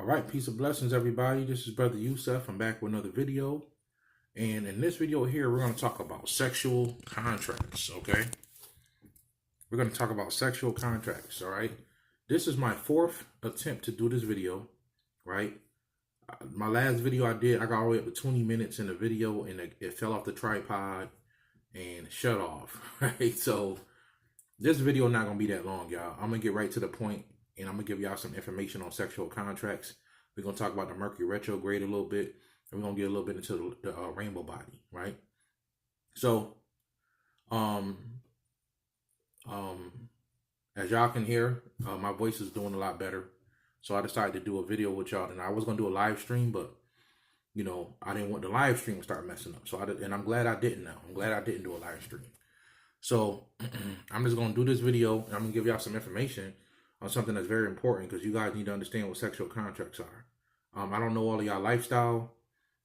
All right, peace of blessings, everybody. This is BroYosef. I'm back with another video. And in this video here, we're going to talk about sexual contracts, okay? We're going to talk about sexual contracts, all right? This is my fourth attempt to do this video, right? My last video I got all the way up to 20 minutes in the video, and it fell off the tripod and shut off, right? So this video not going to be that long, y'all. I'm going to get right to the point. And I'm going to give y'all some information on sexual contracts. We're going to talk about the Mercury retrograde a little bit. And we're going to get a little bit into the rainbow body, right? So, as y'all can hear, my voice is doing a lot better. So I decided to do a video with y'all. And I was going to do a live stream, but, you know, I didn't want the live stream to start messing up. So and I'm glad I didn't now. I'm glad I didn't do a live stream. So I'm just going to do this video, and I'm going to give y'all some information on something that's very important, because you guys need to understand what sexual contracts are. I don't know all of y'all lifestyle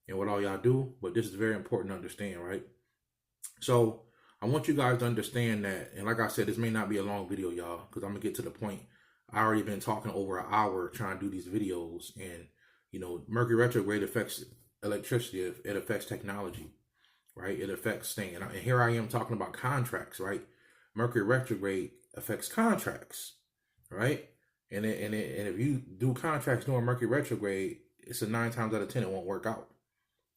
and what all y'all do, but this is very important to understand, right? So I want you guys to understand that, and like I said, this may not be a long video, y'all, because I'm going to get to the point. I already been talking over an hour trying to do these videos, and, you know, Mercury retrograde affects electricity, it affects technology, right? It affects things. And here I am talking about contracts, right? Mercury retrograde affects contracts. Right, and if you do contracts during Mercury retrograde, it's a 9 times out of 10 it won't work out.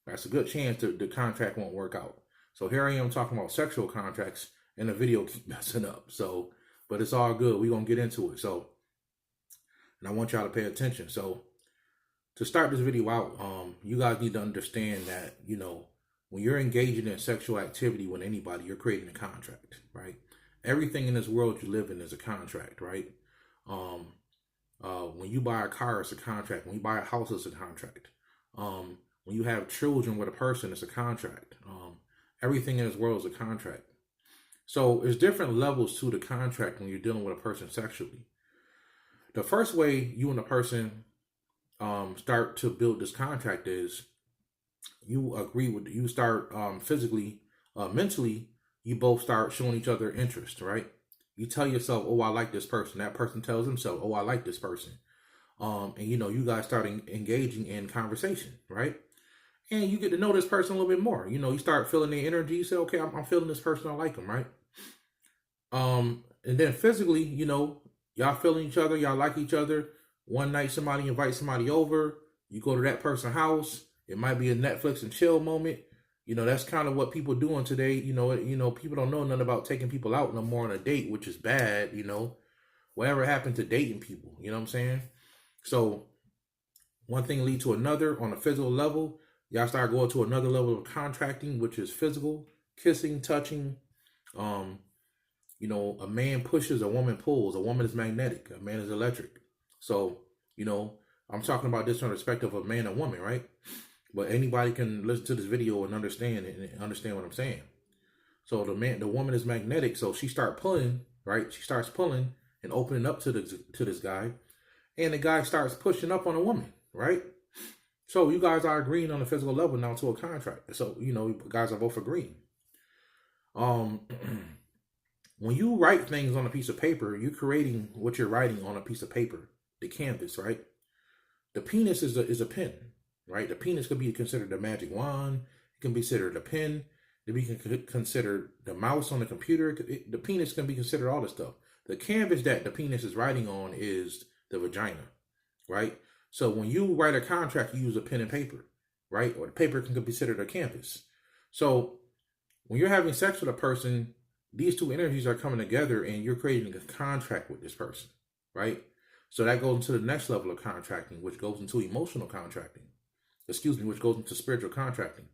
That's a good chance the contract won't work out. So here I am talking about sexual contracts, and the video keeps messing up. So, but it's all good. We're gonna get into it. So, and I want y'all to pay attention. So, to start this video out, you guys need to understand that, you know, when you're engaging in sexual activity with anybody, you're creating a contract, right? Everything in this world you live in is a contract, right? When you buy a car, it's a contract. When you buy a house, it's a contract. When you have children with a person, it's a contract. Everything in this world is a contract. So there's different levels to the contract when you're dealing with a person sexually. The first way you and a person start to build this contract is you start physically, mentally, you both start showing each other interest, right? You tell yourself, oh, I like this person. That person tells himself, oh, I like this person. And, you know, you guys start engaging in conversation, right? And you get to know this person a little bit more. You know, you start feeling their energy. You say, okay, I'm feeling this person. I like them, right? And then physically, you know, y'all feeling each other. Y'all like each other. One night, somebody invites somebody over. You go to that person's house. It might be a Netflix and chill moment. You know, that's kind of what people doing today. You know, people don't know nothing about taking people out no more on a date, which is bad, you know. Whatever happened to dating people, you know what I'm saying? So one thing leads to another on a physical level. Y'all start going to another level of contracting, which is physical, kissing, touching. You know, a man pushes, a woman pulls. A woman is magnetic, a man is electric. So, you know, I'm talking about this from the perspective of man and woman, right? But anybody can listen to this video and understand what I'm saying. So the woman is magnetic, so she starts pulling, right? She starts pulling and opening up to this guy, and the guy starts pushing up on the woman, right? So you guys are agreeing on a physical level now to a contract. So, you know, you guys are both agreeing. When you write things on a piece of paper, you're creating what you're writing on a piece of paper, the canvas, right? The penis is a pen. Right, the penis could be considered a magic wand. It can be considered a pen. It can be considered the mouse on the computer. The penis can be considered all this stuff. The canvas that the penis is writing on is the vagina, right? So when you write a contract, you use a pen and paper, right? Or the paper can be considered a canvas. So when you're having sex with a person, these two energies are coming together, and you're creating a contract with this person, right? So that goes into the next level of contracting, which goes into emotional contracting. Which goes into spiritual contracting.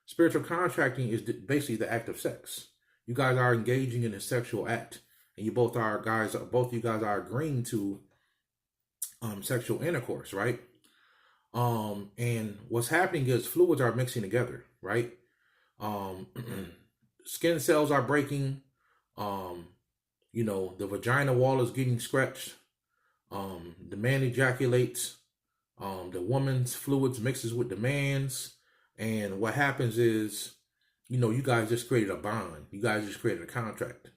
Spiritual contracting is basically the act of sex. You guys are engaging in a sexual act, and both of you guys are agreeing to sexual intercourse, right? And what's happening is fluids are mixing together, right? Skin cells are breaking. You know, the vagina wall is getting stretched. The man ejaculates. The woman's fluids mixes with the man's, and what happens is, you know, you guys just created a bond. You guys just created a contract.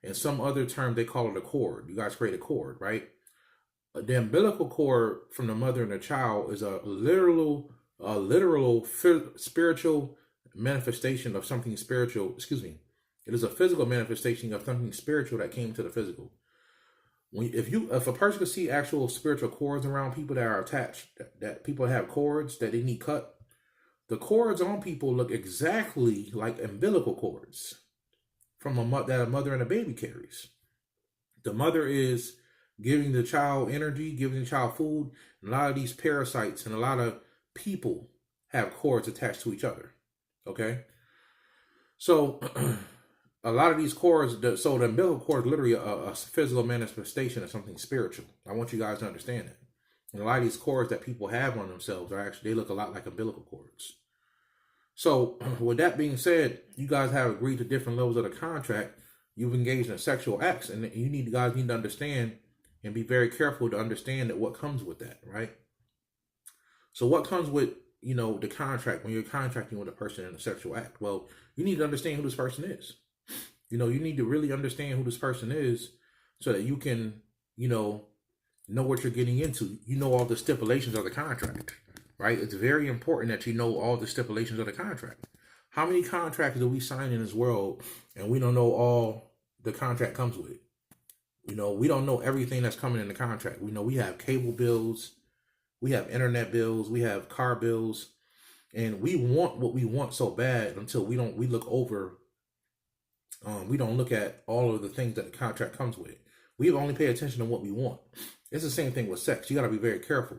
In some other term, they call it a cord. You guys create a cord, right? The umbilical cord from the mother and the child is a literal spiritual manifestation of something spiritual. Excuse me. It is a physical manifestation of something spiritual that came to the physical. If a person can see actual spiritual cords around people that are attached, that people have cords that they need cut, the cords on people look exactly like umbilical cords from that a mother and a baby carries. The mother is giving the child energy, giving the child food. And a lot of these parasites and a lot of people have cords attached to each other. Okay, so a lot of these cords, so the umbilical cord is literally a physical manifestation of something spiritual. I want you guys to understand that. And a lot of these cords that people have on themselves they look a lot like umbilical cords. So with that being said, you guys have agreed to different levels of the contract. You've engaged in sexual acts, and you guys need to understand and be very careful to understand that what comes with that, right? So what comes with, the contract when you're contracting with a person in a sexual act? Well, you need to understand who this person is. You need to really understand who this person is so that you can, know what you're getting into. You know all the stipulations of the contract, right? It's very important that you know all the stipulations of the contract. How many contracts do we sign in this world and we don't know all the contract comes with? We don't know everything that's coming in the contract. We have cable bills, we have internet bills, we have car bills, and we want what we want so bad until we look over. We don't look at all of the things that the contract comes with. We only pay attention to what we want. It's the same thing with sex. You got to be very careful.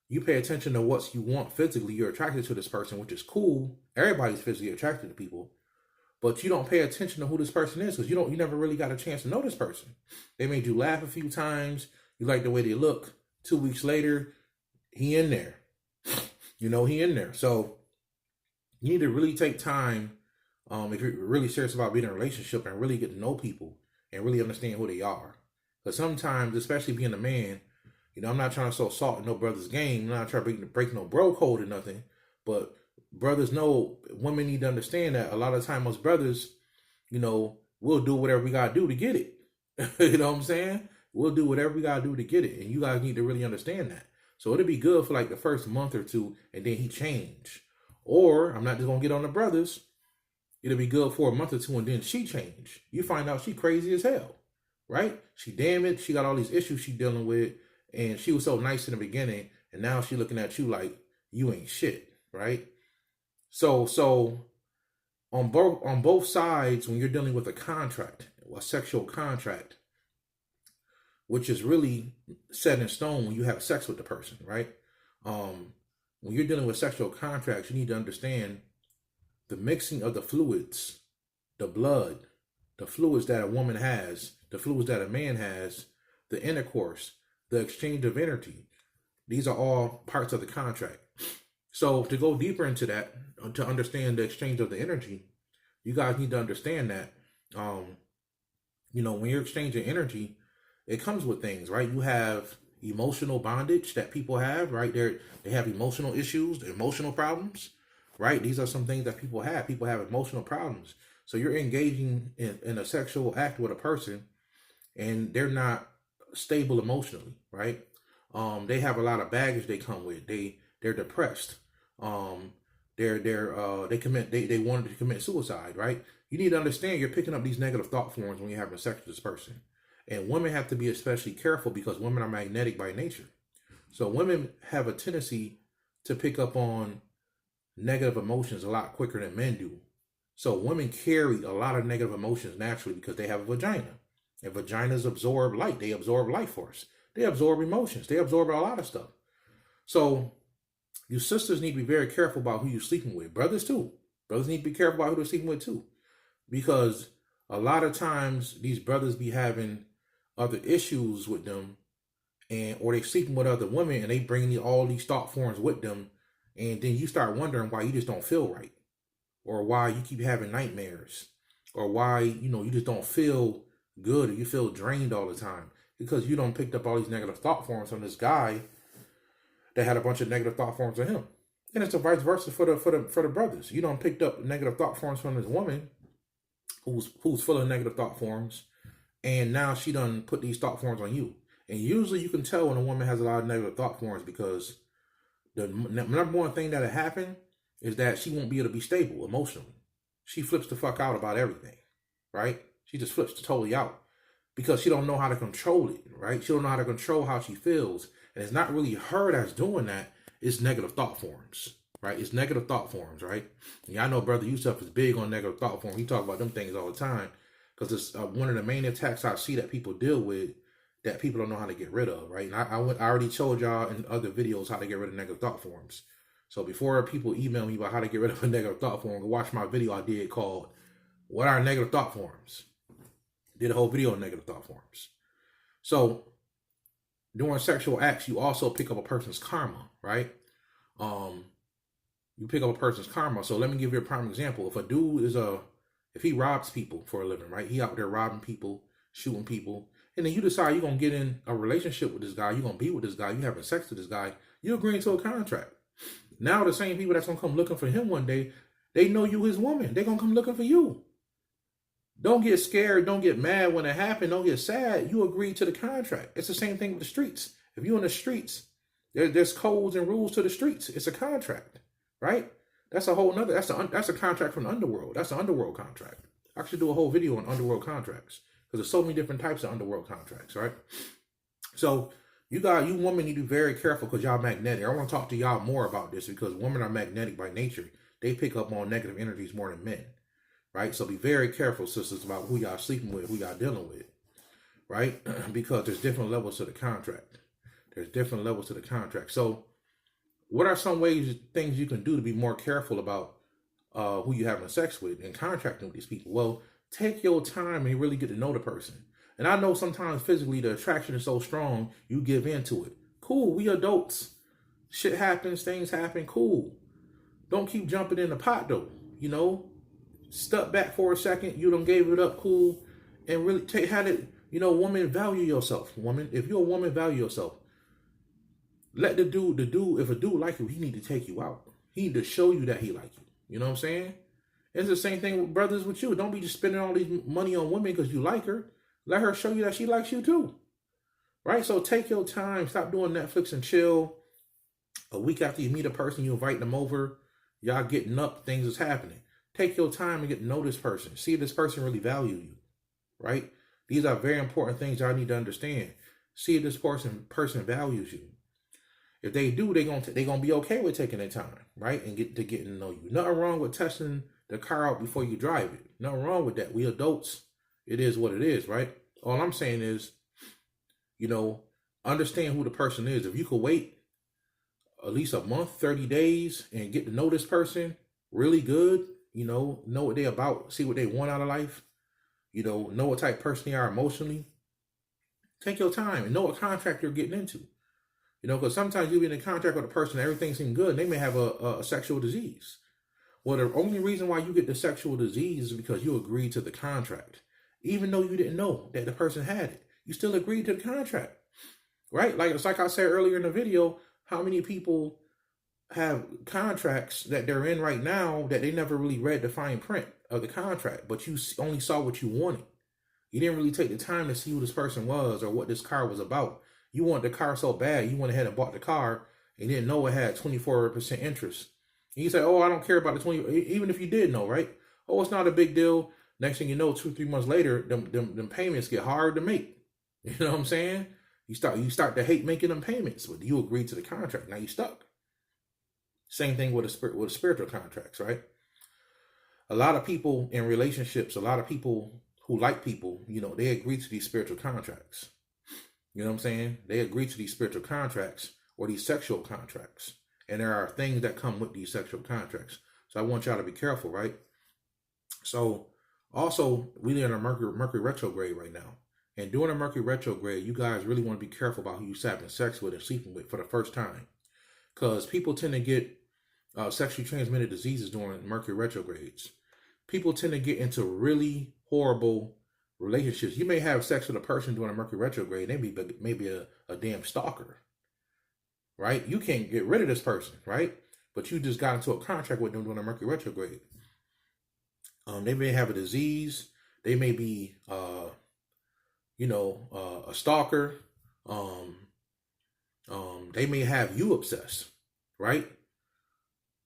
You pay attention to what you want physically. You're attracted to this person, which is cool. Everybody's physically attracted to people. But you don't pay attention to who this person is because you never really got a chance to know this person. They made you laugh a few times. You like the way they look. 2 weeks later, he in there. He in there. So you need to really take time if you're really serious about being in a relationship and really get to know people and really understand who they are. Because sometimes, especially being a man, I'm not trying to sow salt in no brother's game. I'm not trying to break no bro code or nothing. But brothers know, women need to understand that a lot of time us brothers, we'll do whatever we got to do to get it. You know what I'm saying? We'll do whatever we got to do to get it. And you guys need to really understand that. So it'll be good for like the first month or two and then he change. Or I'm not just going to get on the brothers. It'll be good for a month or two and then she change. You find out she crazy as hell, right? She damaged. She got all these issues she dealing with. And she was so nice in the beginning. And now she looking at you like you ain't shit, right? So on both sides, when you're dealing with a contract, a sexual contract, which is really set in stone when you have sex with the person, right? When you're dealing with sexual contracts, you need to understand the mixing of the fluids, the blood, the fluids that a woman has, the fluids that a man has, the intercourse, the exchange of energy. These are all parts of the contract. So to go deeper into that, to understand the exchange of the energy, you guys need to understand that, when you're exchanging energy, it comes with things, right? You have emotional bondage that people have, right? They have emotional issues, emotional problems, right? These are some things that people have. People have emotional problems. So you're engaging in a sexual act with a person and they're not stable emotionally, right? They have a lot of baggage they come with. They're depressed. They wanted to commit suicide, right? You need to understand you're picking up these negative thought forms when you're having sex with this person. And women have to be especially careful because women are magnetic by nature. So women have a tendency to pick up on negative emotions a lot quicker than men do. So women carry a lot of negative emotions naturally because they have a vagina. And vaginas absorb light. They absorb life force. They absorb emotions. They absorb a lot of stuff. So you sisters need to be very careful about who you're sleeping with. Brothers too. Brothers need to be careful about who they're sleeping with too. Because a lot of times these brothers be having other issues with them or they sleeping with other women and they bring all these thought forms with them. And then you start wondering why you just don't feel right. Or why you keep having nightmares. Or why, you just don't feel good or you feel drained all the time. Because you don't picked up all these negative thought forms from this guy that had a bunch of negative thought forms of him. And it's a vice versa for the brothers. You don't picked up negative thought forms from this woman who's full of negative thought forms. And now she done put these thought forms on you. And usually you can tell when a woman has a lot of negative thought forms because the number one thing that'll happen is that she won't be able to be stable emotionally. She flips the fuck out about everything, right? She just flips totally out because she don't know how to control it, right? She don't know how to control how she feels. And it's not really her that's doing that. It's negative thought forms, right? It's negative thought forms, right? Yeah, I know BroYosef is big on negative thought forms. He talk about them things all the time because it's one of the main attacks I see that people deal with that people don't know how to get rid of, right? And I already told y'all in other videos how to get rid of negative thought forms. So before people email me about how to get rid of a negative thought form, go watch my video I did called "What Are Negative Thought Forms?" Did a whole video on negative thought forms. So during sexual acts, you also pick up a person's karma, right? You pick up a person's karma. So let me give you a prime example. If a dude if he robs people for a living, right? He out there robbing people, shooting people, and then you decide you're going to get in a relationship with this guy, you're going to be with this guy, you're having sex with this guy, you're agreeing to a contract. Now the same people that's going to come looking for him one day, they know you his woman. They're going to come looking for you. Don't get scared. Don't get mad when it happened. Don't get sad. You agreed to the contract. It's the same thing with the streets. If you're in the streets, there's codes and rules to the streets. It's a contract, right? That's a whole nother, that's a contract from the underworld. That's an underworld contract. I should do a whole video on underworld contracts because there's so many different types of underworld contracts, right? So you women need to be very careful because y'all magnetic. I want to talk to y'all more about this because women are magnetic by nature. They pick up on negative energies more than men, right? So be very careful, sisters, about who y'all sleeping with, who y'all dealing with, right? Because there's different levels to the contract. There's different levels to the contract. So what are some things you can do to be more careful about who you're having sex with and contracting with these people? Well, take your time and really get to know the person. And I know sometimes physically the attraction is so strong, you give into it. Cool, we adults. Shit happens, things happen, cool. Don't keep jumping in the pot though, you know? Step back for a second, you done gave it up, cool. And really had it, woman, value yourself. Woman, if you're a woman, value yourself. Let the dude, if a dude like you, he need to take you out. He need to show you that he like you. You know what I'm saying? It's the same thing with brothers with you. Don't be just spending all these money on women because you like her. Let her show you that she likes you too. Right? So take your time. Stop doing Netflix and chill. A week after you meet a person, you invite them over. Y'all getting up, things is happening. Take your time and get to know this person. See if this person really values you. Right? These are very important things y'all need to understand. See if this person values you. If they do, they're gonna be okay with taking their time, right? And getting to know you. Nothing wrong with testing the car out before you drive it. Nothing wrong with that. We adults, it is what it is, right? All I'm saying is, understand who the person is. If you could wait at least a month, 30 days, and get to know this person really good, know what they're about, see what they want out of life, know what type of person they are emotionally. Take your time and know what contract you're getting into. Because sometimes you get in a contract with a person, everything seems good, and they may have a sexual disease. Well, the only reason why you get the sexual disease is because you agreed to the contract. Even though you didn't know that the person had it, you still agreed to the contract, right? Like I said earlier in the video, how many people have contracts that they're in right now that they never really read the fine print of the contract, but you only saw what you wanted. You didn't really take the time to see who this person was or what this car was about. You want the car so bad, you went ahead and bought the car and didn't know it had 24% interest. And you say, oh, I don't care about the 20, even if you did know, right? Oh, it's not a big deal. Next thing you know, 2-3 months later, them payments get hard to make. You know what I'm saying? You start to hate making them payments, but you agreed to the contract. Now you stuck. Same thing with spiritual contracts, right? A lot of people in relationships, a lot of people who like people, they agree to these spiritual contracts. You know what I'm saying? They agree to these spiritual contracts or these sexual contracts. And there are things that come with these sexual contracts. So I want y'all to be careful, right? So also, we're in a Mercury retrograde right now. And during a Mercury retrograde, you guys really want to be careful about who you're having sex with and sleeping with for the first time. Because people tend to get sexually transmitted diseases during Mercury retrogrades. People tend to get into really horrible relationships. You may have sex with a person during a Mercury retrograde. They maybe a damn stalker, right? You can't get rid of this person, right? But you just got into a contract with them during a Mercury retrograde. They may have a disease. They may be, a stalker, Um, they may have you obsessed, right?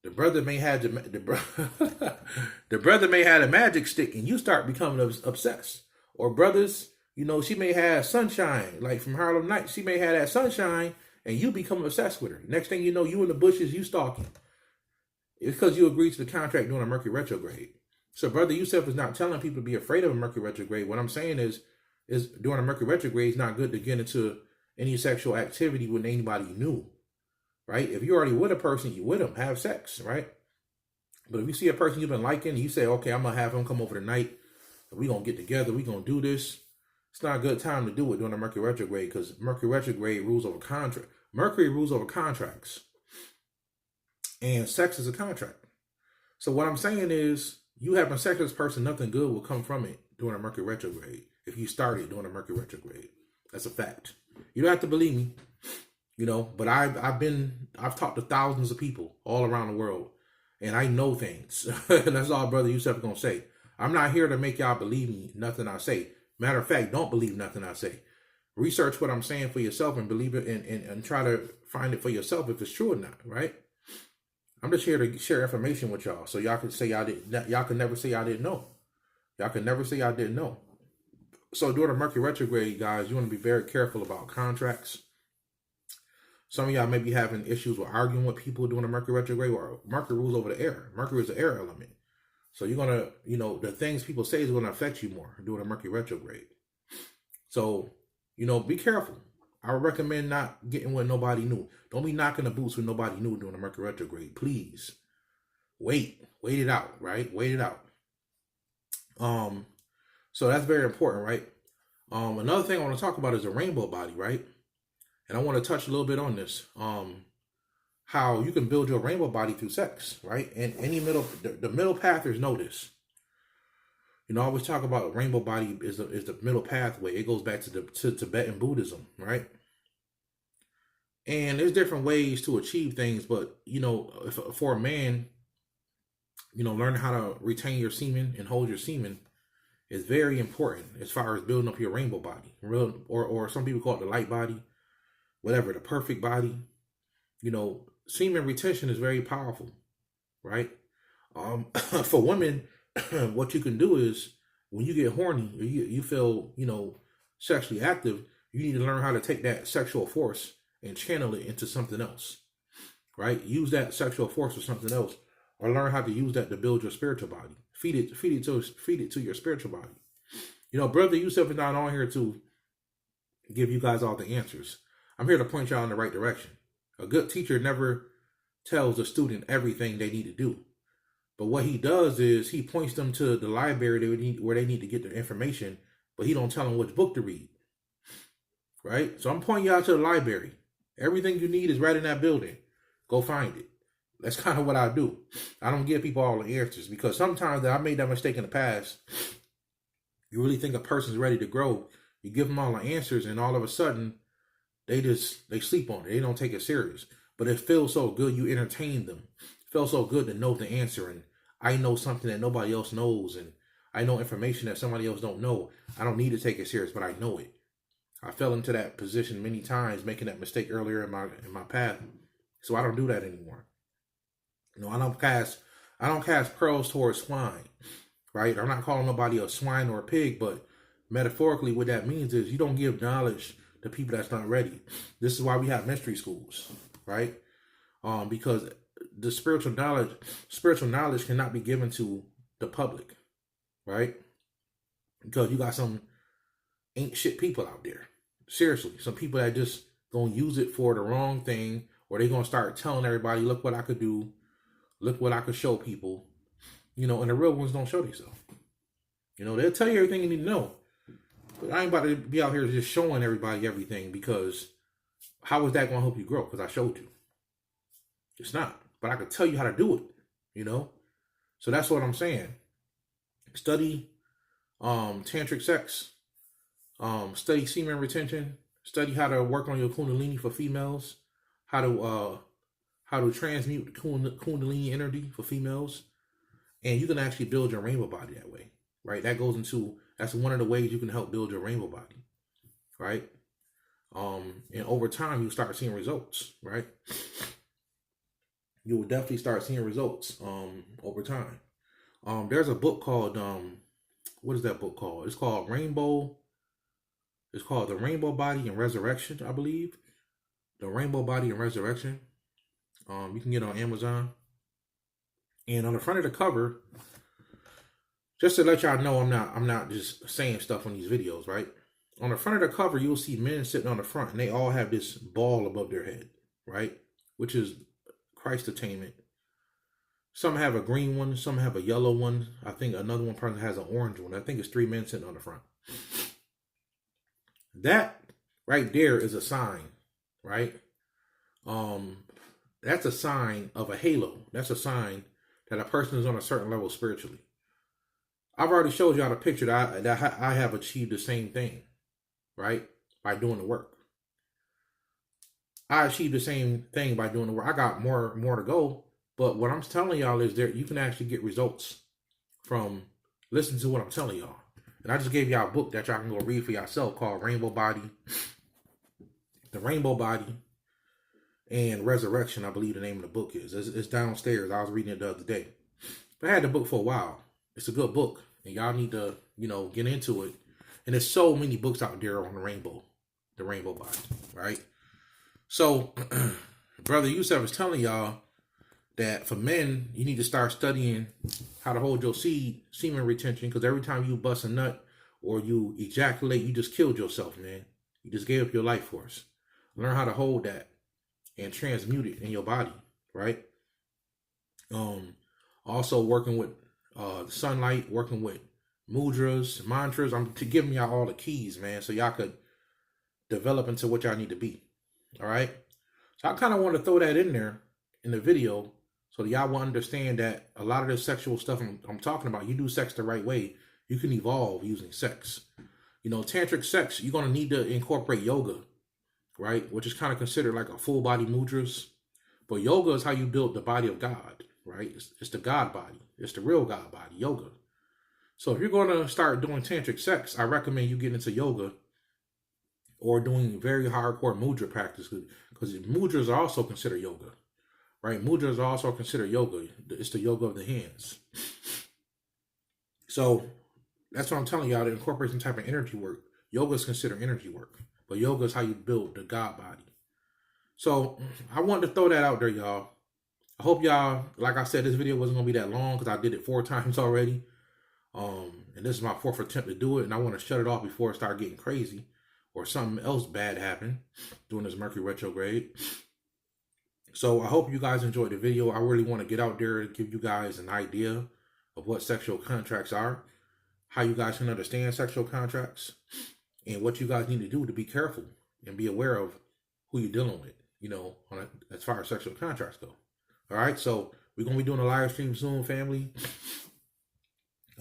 The brother may have the brother may have a magic stick, and you start becoming obsessed. Or brothers, she may have sunshine, like from Harlem Nights. She may have that sunshine, and you become obsessed with her. Next thing you know, you in the bushes, you stalking. It's because you agreed to the contract during a Mercury retrograde. So BroYosef is not telling people to be afraid of a Mercury retrograde. What I'm saying is during a Mercury retrograde, it's not good to get into any sexual activity with anybody new. Right? If you're already with a person, you with them, have sex, right? But if you see a person you've been liking, you say, okay, I'm going to have him come over tonight. We're going to get together. We're going to do this. It's not a good time to do it during a Mercury retrograde because Mercury retrograde rules over contract. Mercury rules over contracts. And sex is a contract. So what I'm saying is you having sex with this person, nothing good will come from it during a Mercury retrograde. If you started during a Mercury retrograde, that's a fact. You don't have to believe me. But I've talked to thousands of people all around the world, and I know things. And that's all BroYosef is gonna say. I'm not here to make y'all believe me, nothing I say. Matter of fact, don't believe nothing I say. Research what I'm saying for yourself and believe it, and try to find it for yourself if it's true or not. Right? I'm just here to share information with y'all, so y'all can say y'all didn't. Y'all can never say y'all didn't know. Y'all can never say y'all didn't know. So during the Mercury retrograde, guys, you want to be very careful about contracts. Some of y'all may be having issues with arguing with people doing a Mercury retrograde, or Mercury rules over the air. Mercury is the air element. So you're going to, the things people say is going to affect you more doing a Mercury retrograde. So, be careful. I would recommend not getting with nobody new. Don't be knocking the boots with nobody new doing a Mercury retrograde. Please. Wait it out, right? Wait it out. So that's very important, right? Another thing I want to talk about is the rainbow body, right? And I want to touch a little bit on this. How you can build your rainbow body through sex, right? And the middle pathers know this. I always talk about rainbow body is the middle pathway. It goes back to Tibetan Buddhism, right? And there's different ways to achieve things, but for a man, learning how to retain your semen and hold your semen is very important as far as building up your rainbow body. Or some people call it the light body. Whatever, the perfect body, semen retention is very powerful, right? For women, what you can do is when you get horny or you feel, sexually active, you need to learn how to take that sexual force and channel it into something else, right? Use that sexual force for something else, or learn how to use that to build your spiritual body. Feed it to your spiritual body. BroYosef is not on here to give you guys all the answers. I'm here to point y'all in the right direction. A good teacher never tells a student everything they need to do. But what he does is he points them to the library where they need to get their information, but he don't tell them which book to read. Right? So I'm pointing y'all to the library. Everything you need is right in that building. Go find it. That's kind of what I do. I don't give people all the answers because sometimes I made that mistake in the past. You really think a person's ready to grow. You give them all the answers and all of a sudden, they sleep on it. They don't take it serious. But it feels so good. You entertain them. It feels so good to know the answer. And I know something that nobody else knows. And I know information that somebody else don't know. I don't need to take it serious, but I know it. I fell into that position many times, making that mistake earlier in my path. So I don't do that anymore. I don't cast pearls towards swine. Right? I'm not calling nobody a swine or a pig, but metaphorically what that means is you don't give knowledge to people that's not ready. This is why we have mystery schools, right? Because the spiritual knowledge cannot be given to the public, right? Because you got some ain't shit people out there. Seriously, some people that just gonna use it for the wrong thing, or they gonna start telling everybody, look what I could do, look what I could show people, and the real ones don't show themselves. They'll tell you everything you need to know. But I ain't about to be out here just showing everybody everything, because how is that going to help you grow? Because I showed you. It's not. But I can tell you how to do it, So that's what I'm saying. Study tantric sex. Study semen retention. Study how to work on your kundalini for females. How to transmute kundalini energy for females. And you can actually build your rainbow body that way, right? That's one of the ways you can help build your rainbow body, right? And over time, you start seeing results, right? You will definitely start seeing results over time. There's a book called what is that book called? It's called Rainbow. It's called The Rainbow Body and Resurrection, I believe. The Rainbow Body and Resurrection. You can get it on Amazon. And on the front of the cover, just to let y'all know, I'm not just saying stuff on these videos, right? On the front of the cover, you'll see men sitting on the front, and they all have this ball above their head, right? Which is Christ attainment. Some have a green one, some have a yellow one. I think another one person has an orange one. I think it's 3 men sitting on the front. That right there is a sign, right? That's a sign of a halo. That's a sign that a person is on a certain level spiritually. I've already showed y'all the picture that I have achieved the same thing, right? By doing the work. I achieved the same thing by doing the work. I got more to go, but what I'm telling y'all is you can actually get results from listening to what I'm telling y'all. And I just gave y'all a book that y'all can go read for yourself called Rainbow Body. The Rainbow Body and Resurrection, I believe the name of the book is. It's downstairs. I was reading it the other day. But I had the book for a while. It's a good book. And y'all need to, get into it. And there's so many books out there on the Rainbow Body, right? So, BroYosef is telling y'all that for men, you need to start studying how to hold your semen retention, because every time you bust a nut or you ejaculate, you just killed yourself, man. You just gave up your life force. Learn how to hold that and transmute it in your body, right? Also working with sunlight, working with mudras, mantras. I'm giving y'all all the keys, man, so y'all could develop into what y'all need to be. All right. So I kind of want to throw that in there in the video so that y'all will understand that a lot of this sexual stuff I'm talking about, you do sex the right way, you can evolve using sex. Tantric sex, you're going to need to incorporate yoga, right? Which is kind of considered like a full body mudras. But yoga is how you build the body of God, right? It's the God body. It's the real God body, yoga. So if you're going to start doing tantric sex, I recommend you get into yoga or doing very hardcore mudra practice, because mudras are also considered yoga, right? Mudras are also considered yoga. It's the yoga of the hands. So that's what I'm telling y'all, to incorporate some type of energy work. Yoga is considered energy work, but yoga is how you build the God body. So I wanted to throw that out there, y'all. I hope y'all, like I said, this video wasn't going to be that long because I did it 4 times already. And this is my 4th attempt to do it, and I want to shut it off before it starts getting crazy or something else bad happen during this Mercury retrograde. So I hope you guys enjoyed the video. I really want to get out there and give you guys an idea of what sexual contracts are, how you guys can understand sexual contracts, and what you guys need to do to be careful and be aware of who you're dealing with, as far as sexual contracts go. All right, so we're going to be doing a live stream soon, family.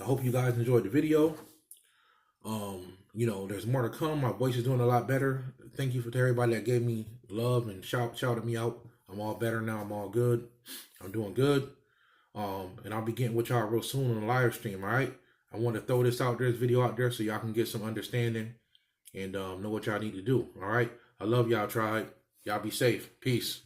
I hope you guys enjoyed the video. There's more to come. My voice is doing a lot better. Thank you to everybody that gave me love and shouted me out. I'm all better now. I'm all good. I'm doing good. And I'll be getting with y'all real soon on the live stream, all right? I want to throw this video out there so y'all can get some understanding and know what y'all need to do, all right? I love y'all, tribe. Y'all be safe. Peace.